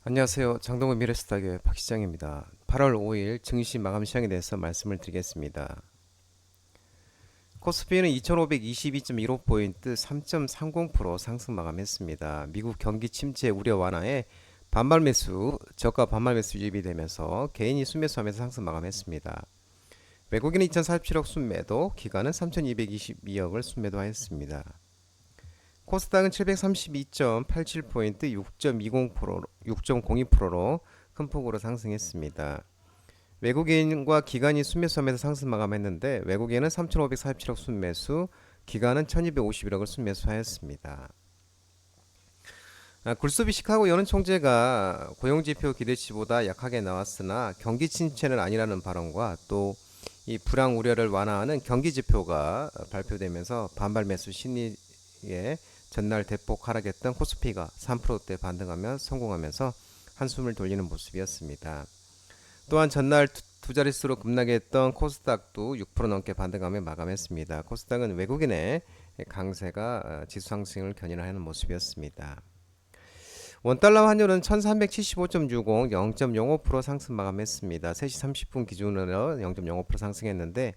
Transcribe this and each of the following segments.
안녕하세요. 장동건 미래스탁의 박 시장입니다. 8월 5일 증시 마감 시장에 대해서 말씀을 드리겠습니다. 코스피는 2522.15포인트 3.30% 상승 마감했습니다. 미국 경기 침체 우려 완화에 반발 매수, 저가 반발 매수 유입이 되면서 개인이 순매수하면서 상승 마감했습니다. 외국인은 2047억 순매도, 기관은 3222억을 순매도하였습니다. 코스닥은 732.87포인트 6.02%로 큰 폭으로 상승했습니다. 외국인과 기관이 순매수하면서 상승 마감했는데 외국인은 3,547억 순매수, 기관은 1,251억을 순매수하였습니다. 굴소비 시카고 연은 총재가 고용지표 기대치보다 약하게 나왔으나 경기 침체는 아니라는 발언과 또 이 불황 우려를 완화하는 경기 지표가 발표되면서 반발 매수 심리에 전날 대폭 하락했던 코스피가 3%대 반등하며 성공하면서 한숨을 돌리는 모습이었습니다. 또한 전날 두 자릿수로 급락했던 코스닥도 6% 넘게 반등하며 마감했습니다. 코스닥은 외국인의 강세가 지수 상승을 견인하는 모습이었습니다. 원달러 환율은 1375.60 0.05% 상승 마감했습니다. 3시 30분 기준으로 0.05% 상승했는데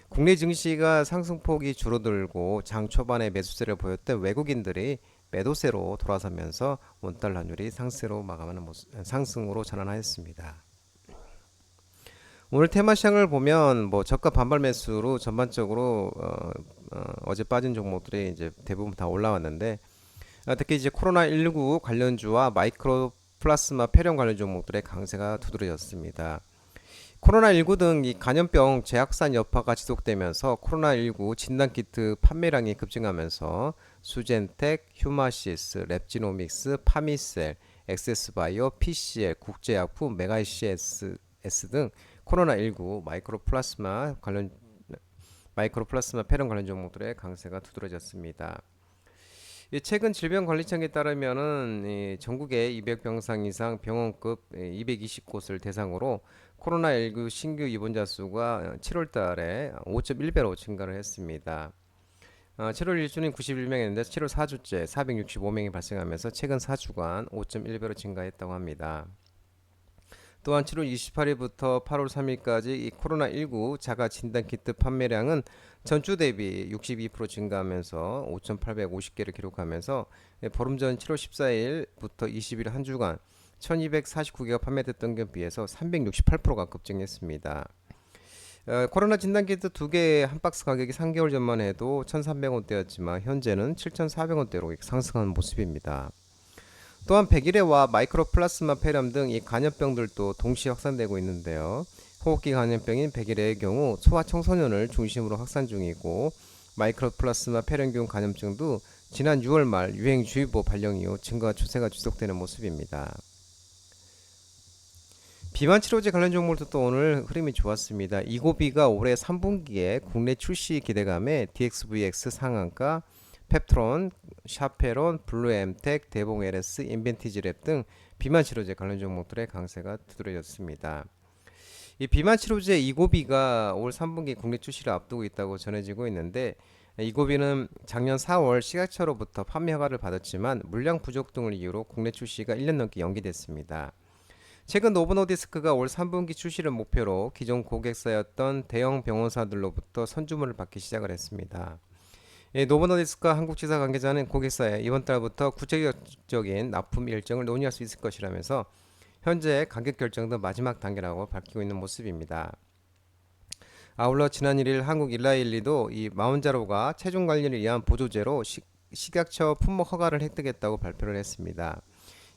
국내 증시가 상승폭이 줄어들고 장 초반에 매수세를 보였던 외국인들이 매도세로 돌아서면서 원달러 환율이 상승으로 전환하였습니다. 오늘 테마 시장을 보면 저가 반발 매수로 전반적으로 제 빠진 종목들이 이제 대부분 다 올라왔는데 특히 이제 코로나19 관련주와 마이크로 플라스마 폐렴 관련 종목들의 강세가 두드러졌습니다. 코로나19 등 이 감염병 재확산 여파가 지속되면서 코로나19 진단키트 판매량이 급증하면서 수젠텍, 휴마시스, 랩지노믹스, 파미셀, 엑세스바이오, PCL, 국제약품, 메가이시스 등 코로나19 마이크로 플라스마 폐렴 관련 종목들의 강세가 두드러졌습니다. 최근 질병관리청에 따르면은 전국에 200병상 이상 병원급 220곳을 대상으로 코로나19 신규 입원자 수가 7월 달에 5.1배로 증가를 했습니다. 7월 1주는 91명이었는데 7월 4주째 465명이 발생하면서 최근 4주간 5.1배로 증가했다고 합니다. 또한 7월 28일부터 8월 3일까지 이 코로나19 자가 진단 키트 판매량은 전주 대비 62% 증가하면서 5,850개를 기록하면서 보름 전 7월 14일부터 20일 한 주간 1,249개가 판매됐던 것에 비해서 368%가 급증했습니다. 코로나 진단키트 2개 한 박스 가격이 3개월 전만 해도 1,300원대였지만 현재는 7,400원대로 상승한 모습입니다. 또한 백일해와 마이크로 플라스마 폐렴 등 이 간염병들도 동시에 확산되고 있는데요. 호흡기 간염병인 백일해의 경우 소아 청소년을 중심으로 확산 중이고 마이크로 플라스마 폐렴균 간염증도 지난 6월 말 유행주의보 발령 이후 증가 추세가 지속되는 모습입니다. 비만 치료제 관련 종목들도 오늘 흐름이 좋았습니다. 이고비가 올해 3분기에 국내 출시 기대감에 DXVX 상한가, 펩트론, 샤페론, 블루엠텍, 대봉 LS, 인벤티지랩 등 비만 치료제 관련 종목들의 강세가 두드러졌습니다. 이 비만 치료제 이고비가 올 3분기 국내 출시를 앞두고 있다고 전해지고 있는데 이고비는 작년 4월 식약처로부터 판매 허가를 받았지만 물량 부족 등을 이유로 국내 출시가 1년 넘게 연기됐습니다. 최근 노보노디스크가 올 3분기 출시를 목표로 기존 고객사였던 대형 병원사들로부터 선주문을 받기 시작을 했습니다. 노보노디스크와 한국지사 관계자는 고객사에 이번 달부터 구체적인 납품 일정을 논의할 수 있을 것이라면서 현재 가격 결정도 마지막 단계라고 밝히고 있는 모습입니다. 아울러 지난 1일 한국 일라일리도 이 마운자로가 체중 관리를 위한 보조제로 식약처 품목 허가를 획득했다고 발표를 했습니다.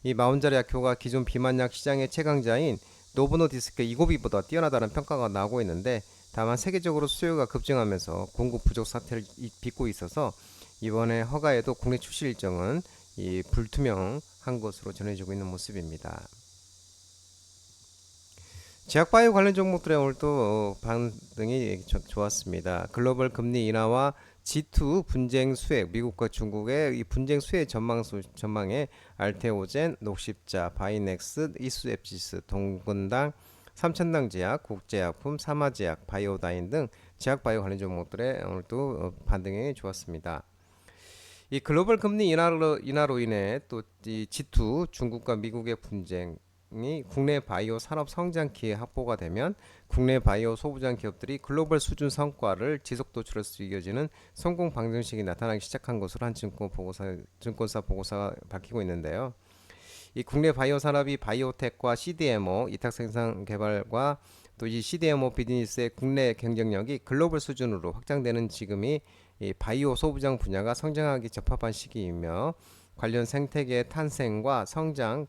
이 마운자로 약효가 기존 비만약 시장의 최강자인 노보노디스크 이고비보다 뛰어나다는 평가가 나오고 있는데 다만 세계적으로 수요가 급증하면서 공급 부족 사태를 빚고 있어서 이번에 허가에도 국내 출시 일정은 불투명한 것으로 전해지고 있는 모습입니다. 제약바이오 관련 종목들의 오늘도 반등이 좋았습니다. 글로벌 금리 인하와 G2 분쟁 수혜, 미국과 중국의 이 분쟁 수혜 전망에 알테오젠, 녹십자, 바이넥스, 이수앱시스, 동근당, 삼천당 제약, 국제약품, 사마제약, 바이오다인 등 제약바이오 관련 종목들의 오늘도 반등이 좋았습니다. 이 글로벌 금리 인하로 인해 또 이 G2 중국과 미국의 분쟁이 국내 바이오 산업 성장 기회 확보가 되면 국내 바이오 소부장 기업들이 글로벌 수준 성과를 지속 도출할 수 이어지는 성공 방정식이 나타나기 시작한 것으로 한 증권사 보고서가 밝히고 있는데요. 이 국내 바이오 산업이 바이오텍과 CDMO 이탁 생산 개발과 또 이 CDMO 비즈니스의 국내 경쟁력이 글로벌 수준으로 확장되는 지금이 이 바이오 소부장 분야가 성장하기 적합한 시기이며 관련 생태계의 탄생과 성장이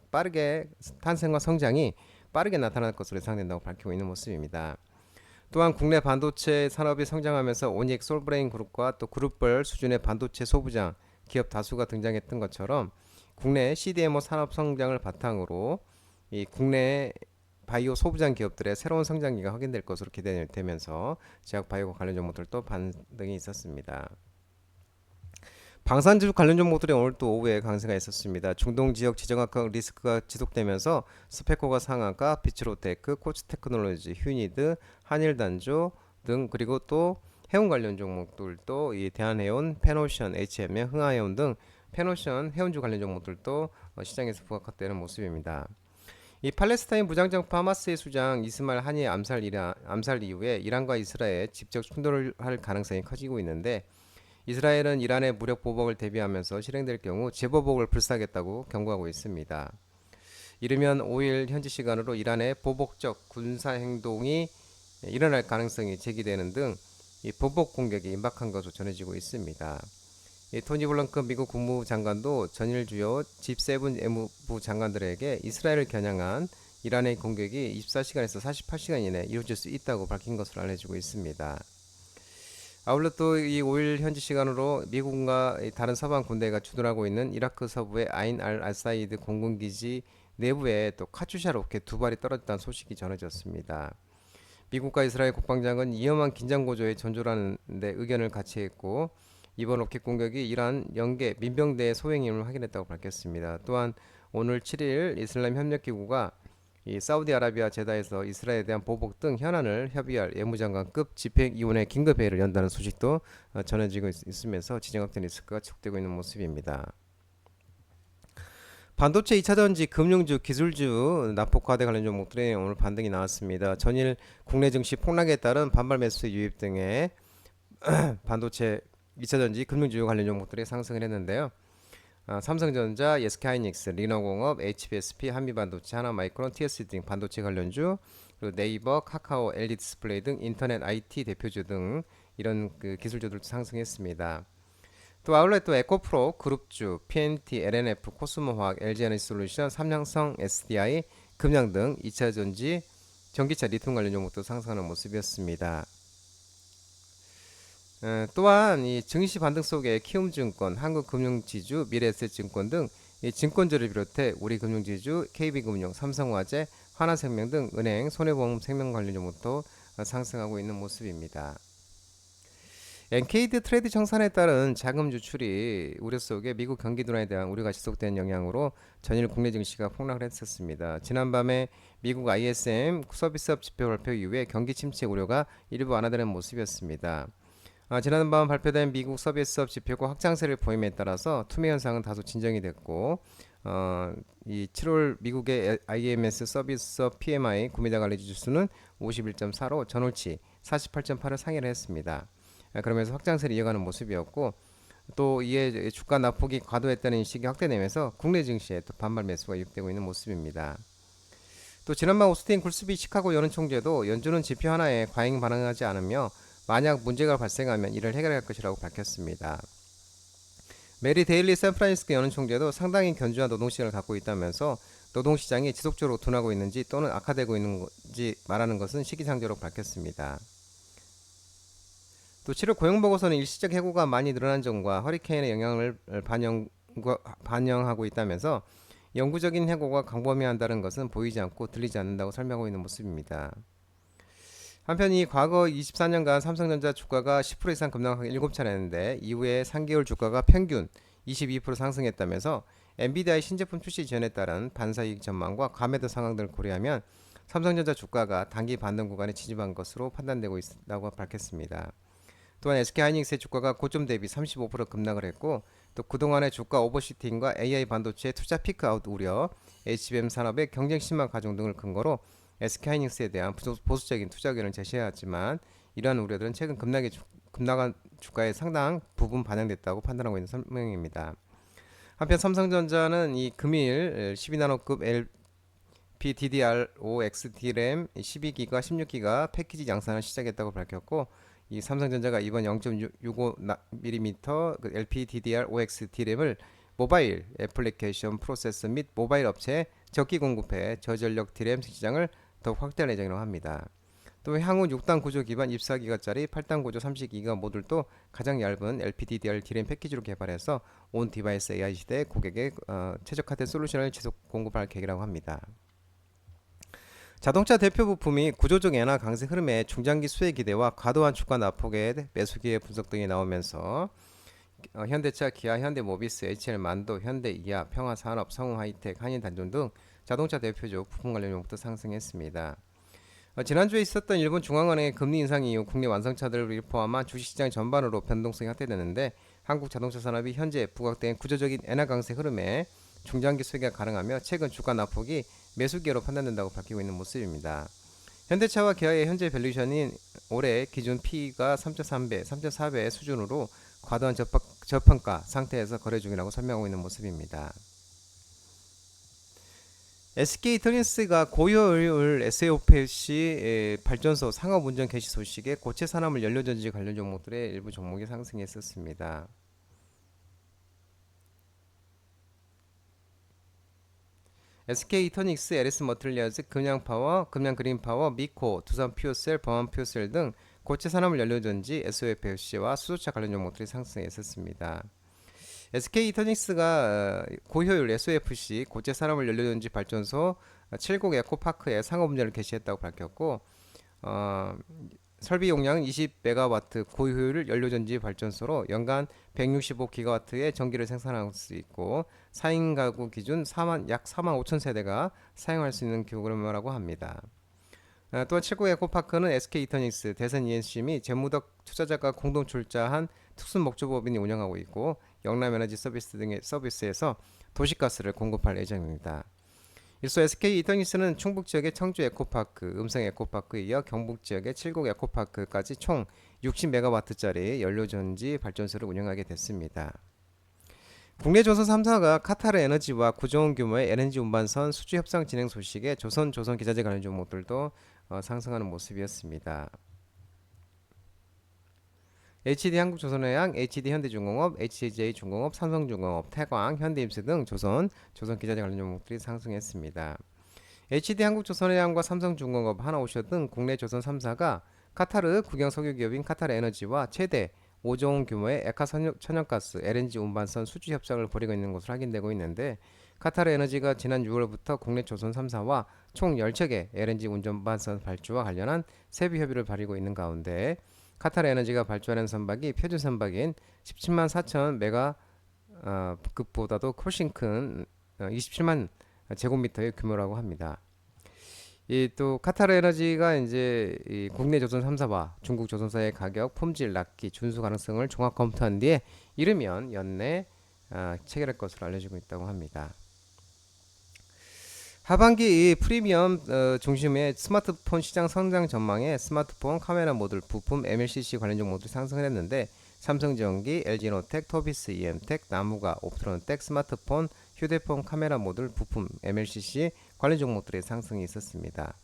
빠르게 나타날 것으로 예상된다고 밝히고 있는 모습입니다. 또한 국내 반도체 산업이 성장하면서 오닉, 솔브레인 그룹과 또 그룹별 수준의 반도체 소부장 기업 다수가 등장했던 것처럼 국내 CDMO 산업 성장을 바탕으로 이 국내 바이오 소부장 기업들의 새로운 성장기가 확인될 것으로 기대되면서 제약 바이오 관련 종목들도 반등이 있었습니다. 방산주 관련 종목들이 오늘 또 오후에 강세가 있었습니다. 중동 지역 지정학적 리스크가 지속되면서 스페코가 상한가, 비츠로테크, 코츠테크놀로지, 휴니드, 한일단조 등 그리고 또 해운 관련 종목들도 이 대한해운, 페노션, HMM, 흥하해운 등 페노션 해운주 관련 종목들도 시장에서 부각되는 모습입니다. 이 팔레스타인 무장정파 하마스의 수장 이스마일 하니의 암살 이후에 이란과 이스라엘 직접 충돌을 할 가능성이 커지고 있는데 이스라엘은 이란의 무력 보복을 대비하면서 실행될 경우 재보복을 불사하겠다고 경고하고 있습니다. 이르면 5일 현지 시간으로 이란의 보복적 군사 행동이 일어날 가능성이 제기되는 등 이 보복 공격이 임박한 것으로 전해지고 있습니다. 토니 블랑크 미국 국무부 장관도 전일 주요 G7 외무부 장관들에게 이스라엘을 겨냥한 이란의 공격이 24시간에서 48시간 이내에 이루어질 수 있다고 밝힌 것으로 알려지고 있습니다. 아울러 또 이 5일 현지 시간으로 미국과 다른 서방 군대가 주둔하고 있는 이라크 서부의 아인 알 알사이드 공군기지 내부에 또 카투샤 로켓 두 발이 떨어졌다는 소식이 전해졌습니다. 미국과 이스라엘 국방장은 위험한 긴장 구조에 전조라는 데 의견을 같이 했고 이번 로켓 공격이 이란 영계 민병대의 소행임을 확인했다고 밝혔습니다. 또한 오늘 7일 이슬람 협력기구가 이 사우디아라비아 제다에서 이스라엘에 대한 보복 등 현안을 협의할 외무장관급 집행위원회 긴급회의를 연다는 소식도 전해지고 있으면서 지정 확대 리스크가 지속되고 있는 모습입니다. 반도체 2차전지, 금융주, 기술주, 납폭과대 관련 종목들이 오늘 반등이 나왔습니다. 전일 국내 증시 폭락에 따른 반발 매수 유입 등의 반도체 2차전지, 금융주 관련 종목들이 상승을 했는데요. 삼성전자, SK하이닉스, 리너공업, HBSP, 한미반도체, 하나마이크론, TSD 등 반도체 관련주, 그리고 네이버, 카카오, LG디스플레이 등 인터넷 IT 대표주 등 이런 그 기술주들도 상승했습니다. 또 아울렛 또 에코프로, 그룹주, PNT, LNF, 코스모화학, LG에너지솔루션, 삼양성, SDI, 금양 등 2차전지, 전기차, 리튬 관련 종목도 상승하는 모습이었습니다. 또한 이 증시 반등 속에 키움증권, 한국금융지주, 미래에셋증권 등 이 증권주를 비롯해 우리금융지주, KB금융, 삼성화재, 하나생명 등 은행, 손해보험 생명 관련 종목도 상승하고 있는 모습입니다. 엔케이드 트레이드 청산에 따른 자금 유출이 우려 속에 미국 경기 둔화에 대한 우려가 지속된 영향으로 전일 국내 증시가 폭락을 했었습니다. 지난밤에 미국 ISM 서비스업 지표 발표 이후에 경기 침체 우려가 일부 완화되는 모습이었습니다. 지난밤 발표된 미국 서비스업 지표가 확장세를 보임에 따라서 투매 현상은 다소 진정이 됐고 이 7월 미국의 IMS 서비스업 PMI 구매자 관리지 지수는 51.4로 전월치 48.8을 상회를 했습니다. 그러면서 확장세를 이어가는 모습이었고 또 이에 주가 낙폭이 과도했다는 인식이 확대되면서 국내 증시에 또 반발 매수가 유입되고 있는 모습입니다. 또 지난밤 오스틴 굴스비 시카고 연은총재도 연준은 지표 하나에 과잉 반응하지 않으며 만약 문제가 발생하면 이를 해결할 것이라고 밝혔습니다. 메리 데일리 샌프란시스코 연은총재도 상당히 견조한 노동시장을 갖고 있다면서 노동시장이 지속적으로 둔하고 있는지 또는 악화되고 있는지 말하는 것은 시기상조로 밝혔습니다. 또 7월 고용보고서는 일시적 해고가 많이 늘어난 점과 허리케인의 영향을 반영하고 있다면서 영구적인 해고가 광범위한다는 것은 보이지 않고 들리지 않는다고 설명하고 있는 모습입니다. 한편 이 과거 24년간 삼성전자 주가가 10% 이상 급락하기 7차례였는데 이후에 3개월 주가가 평균 22% 상승했다면서 엔비디아의 신제품 출시 지연에 따른 반사이익 전망과 과매도 상황들을 고려하면 삼성전자 주가가 단기 반등 구간에 진입한 것으로 판단되고 있다고 밝혔습니다. 또한 SK하이닉스의 주가가 고점 대비 35% 급락을 했고, 또 그동안의 주가 오버슈팅과 AI 반도체 투자 피크아웃 우려, HBM 산업의 경쟁 심화 가중 등을 근거로 SK하이닉스에 대한 보수적인 투자 의견을 제시해왔지만, 이러한 우려들은 최근 급락한 주가에 상당 부분 반영됐다고 판단하고 있는 설명입니다. 한편 삼성전자는 이 금일 12나노급 LPDDR5X D램 12기가 16기가 패키지 양산을 시작했다고 밝혔고, 이 삼성전자가 이번 0.65mm LPDDR5X D램을 모바일 애플리케이션 프로세서 및 모바일 업체에 적기 공급해 저전력 D램 시장을 더욱 확대할 예정이라고 합니다. 또 향후 6단 구조 기반 24기가짜리 8단 구조 32기가 모듈도 가장 얇은 LPDDR D램 패키지로 개발해서 온 디바이스 AI 시대에 고객에 최적화된 솔루션을 지속 공급할 계획이라고 합니다. 자동차 대표 부품이 구조적 엔화 강세 흐름에 중장기 수혜 기대와 과도한 주가 낙폭의 매수기의 분석 등이 나오면서 현대차, 기아, 현대모비스, HL만도, 현대이아, 평화산업, 성우하이텍, 한인단종 등 자동차 대표적 부품 관련 종목도 상승했습니다. 지난주에 있었던 일본 중앙은행의 금리 인상 이후 국내 완성차들을 포함한 주식시장 전반으로 변동성이 확대되는데, 한국 자동차 산업이 현재 부각된 구조적인 엔화 강세 흐름에 중장기 수혜가 가능하며 최근 주가 낙폭이 매수기로 판단된다고 밝히고 있는 모습입니다. 현대차와 기아의 현재 밸류션인 올해 기준 P가 3.3배, 3.4배 수준으로 과도한 저평가 상태에서 거래 중이라고 설명하고 있는 모습입니다. SK이터니스가 고효율 SOPC 발전소 상업 운전 개시 소식에 고체 산화물 연료전지 관련 종목들의 일부 종목이 상승했었습니다. SK이터닉스, LS머틀리얼즈, 금양파워, 금양그린파워, 미코, 두산퓨어셀, 범한퓨어셀 등 고체 산화물 연료전지 SOFC와 수소차 관련 종목들이 상승했었습니다. SK이터닉스가 고효율 SOFC 고체 산화물 연료전지 발전소 7곡 에코파크에 상업 운전을 개시했다고 밝혔고, 설비 용량은 20메가와트 고효율 연료전지 발전소로 연간 165기가와트의 전기를 생산할 수 있고, 4인 가구 기준 약 4만 5천 세대가 사용할 수 있는 규모라고 합니다. 또한 7곡 에코파크는 SK이터닉스, 대선 ENC 및 재무덕 투자자가 공동 출자한 특수 목조법인이 운영하고 있고, 영남에너지 서비스 등의 서비스에서 도시가스를 공급할 예정입니다. 일소 SK이터닉스는 충북 지역의 청주 에코파크, 음성 에코파크에 이어 경북 지역의 7곡 에코파크까지 총 60메가와트짜리 연료전지 발전소를 운영하게 됐습니다. 국내 조선 3사가 카타르 에너지와 구조원 규모의 LNG 운반선 수주 협상 진행 소식에 조선기자재 관련 종목들도 상승하는 모습이었습니다. HD 한국조선해양, HD 현대중공업, HJ중공업, 삼성중공업, 태광, 현대임스 등 조선기자재 관련 종목들이 상승했습니다. HD 한국조선해양과 삼성중공업, 하나오션 등 국내 조선 3사가 카타르 국영 석유기업인 카타르 에너지와 최대 5조원 규모의 액화 천연가스 LNG 운반선 수주 협상을 벌이고 있는 것으로 확인되고 있는데, 카타르 에너지가 지난 6월부터 국내 조선 3사와 총 10척의 LNG 운반선 발주와 관련한 세부 협의를 벌이고 있는 가운데, 카타르 에너지가 발주하는 선박이 표준 선박인 17만 4천 메가급보다도 훨씬 큰 27만 제곱미터의 규모라고 합니다. 또 카타르 에너지가 이제 이 국내 조선 3사와 중국 조선사의 가격, 품질, 납기, 준수 가능성을 종합 검토한 뒤에 이르면 연내 체결할 것으로 알려지고 있다고 합니다. 하반기 이 프리미엄 중심의 스마트폰 시장 성장 전망에 스마트폰 카메라 모듈 부품 MLCC 관련 종목들이 상승을 했는데, 삼성전기, LG노텍, 토비스 EM텍, 나무가, 옵트론텍, 스마트폰, 휴대폰 카메라 모듈 부품 MLCC 관련 종목들의 상승이 있었습니다.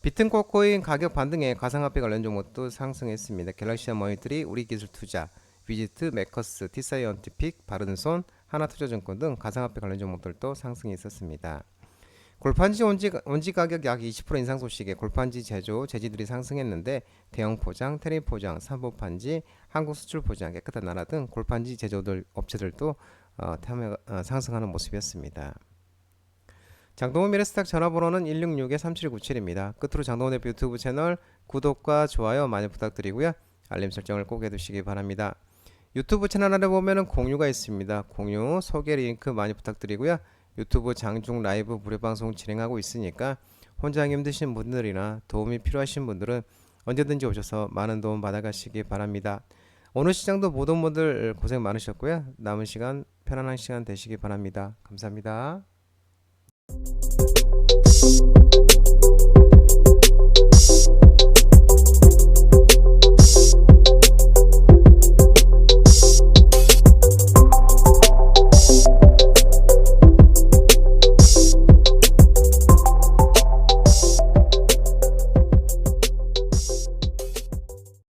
비트코인 가격 반등에 가상화폐 관련 종목도 상승했습니다. 갤럭시아 머니터리, 우리기술투자, 위지트, 메커스, 티사이언티픽, 바른손, 하나투자증권 등 가상화폐 관련 종목들도 상승이 있었습니다. 골판지 온지 가격 약 20% 인상 소식에 골판지 제지들이 상승했는데, 대형 포장, 테레비 포장, 삼보 판지, 한국 수출 포장, 깨끗한 나라 등 골판지 제조들 업체들도 상승하는 모습이었습니다. 장동훈 미래스탁 전화번호는 166-3797입니다. 끝으로 장동훈 대표 유튜브 채널 구독과 좋아요 많이 부탁드리고요. 알림 설정을 꼭 해두시기 바랍니다. 유튜브 채널 아래 보면은 공유가 있습니다. 공유, 소개 링크 많이 부탁드리고요. 유튜브 장중 라이브 무료 방송 진행하고 있으니까 혼자 하기 힘드신 분들이나 도움이 필요하신 분들은 언제든지 오셔서 많은 도움 받아가시기 바랍니다. 오늘 시장도 모든 분들 고생 많으셨고요. 남은 시간 편안한 시간 되시기 바랍니다. 감사합니다.